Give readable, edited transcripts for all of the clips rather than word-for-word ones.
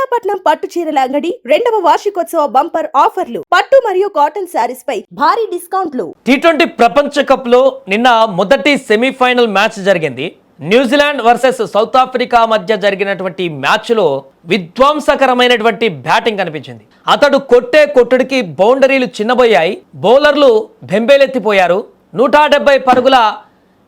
చెన్నాపట్నం పట్టు చీరల అంగడి 2వ వార్షికోత్సవ బంపర్ ఆఫర్లు. పట్టు మరియు కాటన్ శారీస్ పై భారీ డిస్కౌంట్లు. టీ20 ప్రపంచ కప్ లో నిన్న మొదటి సెమీఫైనల్ మ్యాచ్ జరిగింది. న్యూజిలాండ్ వర్సెస్ సౌత్ ఆఫ్రికా మధ్య జరిగినటువంటి మ్యాచ్ లో విధ్వంసకరమైనటువంటి బ్యాటింగ్ కనిపించింది. అతడు కొట్టే కొట్టుడికి బౌండరీలు చిన్నబోయాయి. బౌలర్లు బెంబేలెత్తిపోయారు. 170 పరుగుల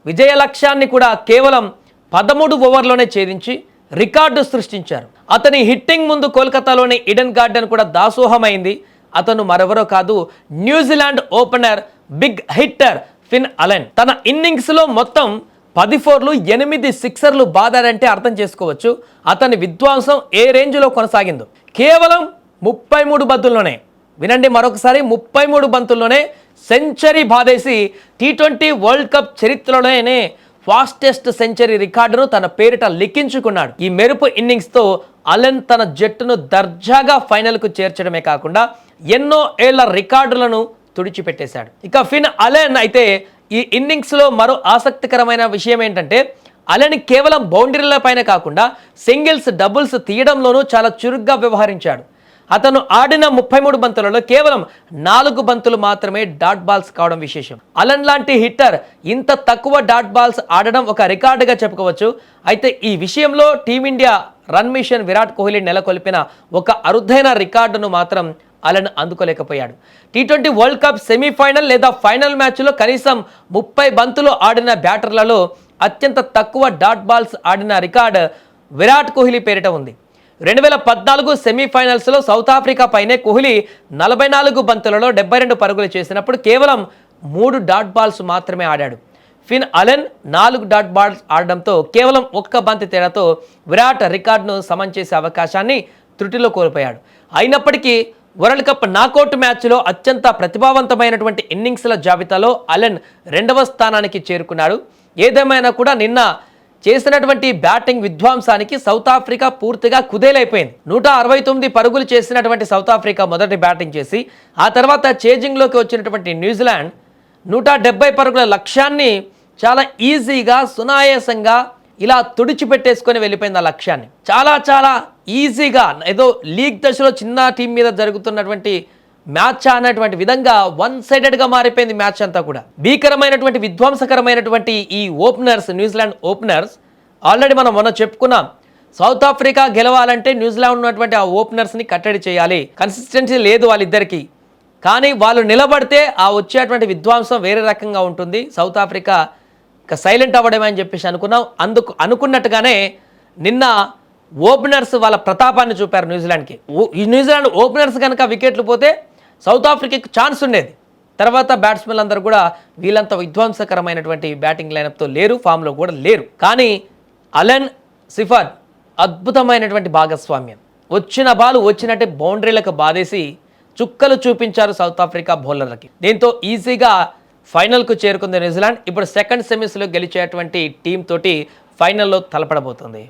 విజయ లక్ష్యాన్ని కూడా కేవలం 13 ఓవర్లోనే ఛేదించి రికార్డు సృష్టించారు. అతని హిట్టింగ్ ముందు కోల్కతాలోని ఈడెన్ గార్డెన్ కూడా దాసోహమైంది. అతను మరెవరో కాదు, New Zealand opener big hitter Finn Allen. తన ఇన్నింగ్స్లో మొత్తం 10 ఫోర్లు 8 సిక్సర్లు బాదాడంటే అర్థం చేసుకోవచ్చు అతని విధ్వంసం ఏ రేంజ్లో కొనసాగిందో. కేవలం 33 బంతుల్లోనే, వినండి మరొకసారి, 33 బంతుల్లోనే సెంచరీ బాదేసి టీ20 వరల్డ్ కప్ చరిత్రలోనే ఫాస్టెస్ట్ సెంచరీ రికార్డును తన పేరిట లిఖించుకున్నాడు. ఈ మెరుపు ఇన్నింగ్స్తో అలెన్ తన జట్టును దర్జాగా ఫైనల్కు చేర్చడమే కాకుండా ఎన్నో ఏళ్ల రికార్డులను తుడిచిపెట్టేశాడు. ఇక ఫిన్ అలెన్ అయితే ఈ ఇన్నింగ్స్లో మరో ఆసక్తికరమైన విషయం ఏంటంటే, అలెన్ కేవలం బౌండరీల పైన కాకుండా సింగిల్స్, డబుల్స్ తీయడంలోనూ చాలా చురుగ్గా వ్యవహరించాడు. అతను ఆడిన 33 బంతులలో కేవలం 4 బంతులు మాత్రమే డాట్ బాల్స్ కావడం విశేషం. అలెన్ లాంటి హిట్టర్ ఇంత తక్కువ డాట్ బాల్స్ ఆడడం ఒక రికార్డుగా చెప్పుకోవచ్చు. అయితే ఈ విషయంలో Team India run machine Virat Kohli నెలకొల్పిన ఒక అరుదైన రికార్డును మాత్రం అలెన్ అందుకోలేకపోయాడు. టీ20 వరల్డ్ కప్ సెమీఫైనల్ లేదా ఫైనల్ మ్యాచ్లో కనీసం 30 బంతులు ఆడిన బ్యాటర్లలో అత్యంత తక్కువ డాట్ బాల్స్ ఆడిన రికార్డు విరాట్ కోహ్లీ పేరిట ఉంది. 2014 సెమీఫైనల్స్లో సౌత్ ఆఫ్రికా పైనే కోహ్లీ 44 బంతులలో 72 పరుగులు చేసినప్పుడు కేవలం 3 డాట్ బాల్స్ మాత్రమే ఆడాడు. ఫిన్ అలెన్ 4 డాట్ బాల్స్ ఆడడంతో కేవలం 1 బంతి తేడాతో విరాట్ రికార్డును సమం చేసే అవకాశాన్ని త్రుటిలో కోల్పోయాడు. అయినప్పటికీ వరల్డ్ కప్ నాకౌట్ మ్యాచ్లో అత్యంత ప్రతిభావంతమైనటువంటి ఇన్నింగ్స్ల జాబితాలో అలెన్ 2వ స్థానానికి చేరుకున్నాడు. ఏదేమైనా కూడా నిన్న చేసినటువంటి బ్యాటింగ్ విధ్వంసానికి సౌత్ ఆఫ్రికా పూర్తిగా కుదేలైపోయింది. 169 పరుగులు చేసినటువంటి సౌత్ ఆఫ్రికా మొదటి బ్యాటింగ్ చేసి ఆ తర్వాత చేజింగ్లోకి వచ్చినటువంటి న్యూజిలాండ్ 170 పరుగుల లక్ష్యాన్ని చాలా ఈజీగా, సునాయాసంగా ఇలా తుడిచిపెట్టేసుకొని వెళ్ళిపోయింది. ఆ లక్ష్యాన్ని చాలా ఈజీగా, ఏదో లీగ్ దశలో చిన్న టీం మీద జరుగుతున్నటువంటి మ్యాచ్ అన్నటువంటి విధంగా వన్ సైడెడ్గా మారిపోయింది మ్యాచ్ అంతా కూడా. భీకరమైనటువంటి విధ్వంసకరమైనటువంటి ఈ ఓపెనర్స్, న్యూజిలాండ్ ఓపెనర్స్ ఆల్రెడీ మనం మొన్న చెప్పుకున్నాం. సౌత్ ఆఫ్రికా గెలవాలంటే న్యూజిలాండ్ ఉన్నటువంటి ఆ ఓపెనర్స్ని కట్టడి చేయాలి. కన్సిస్టెన్సీ లేదు వాళ్ళిద్దరికీ, కానీ వాళ్ళు నిలబడితే ఆ వచ్చేటువంటి విధ్వంసం వేరే రకంగా ఉంటుంది. సౌత్ ఆఫ్రికా ఇక సైలెంట్ అవ్వడమే అని చెప్పేసి అనుకున్నాం. అనుకున్నట్టుగానే నిన్న ఓపెనర్స్ వాళ్ళ ప్రతాపాన్ని చూపారు న్యూజిలాండ్కి. ఈ న్యూజిలాండ్ ఓపెనర్స్ కనుక వికెట్లు పోతే సౌత్ ఆఫ్రికాకి ఛాన్స్ ఉండేది. తర్వాత బ్యాట్స్మెన్ అందరూ కూడా వీళ్ళంత విధ్వంసకరమైనటువంటి బ్యాటింగ్ లైనప్తో లేరు, ఫామ్లో కూడా లేరు. కానీ అలెన్, సిఫర్ అద్భుతమైనటువంటి భాగస్వామ్యం. వచ్చిన బాల్ వచ్చినట్టే బౌండరీలకు బాధేసి చుక్కలు చూపించారు సౌత్ ఆఫ్రికా బౌలర్లకి. దీంతో ఈజీగా ఫైనల్కు చేరుకుంది న్యూజిలాండ్. ఇప్పుడు సెకండ్ సెమీస్లో గెలిచేటువంటి టీం తోటి ఫైనల్లో తలపడబోతుంది.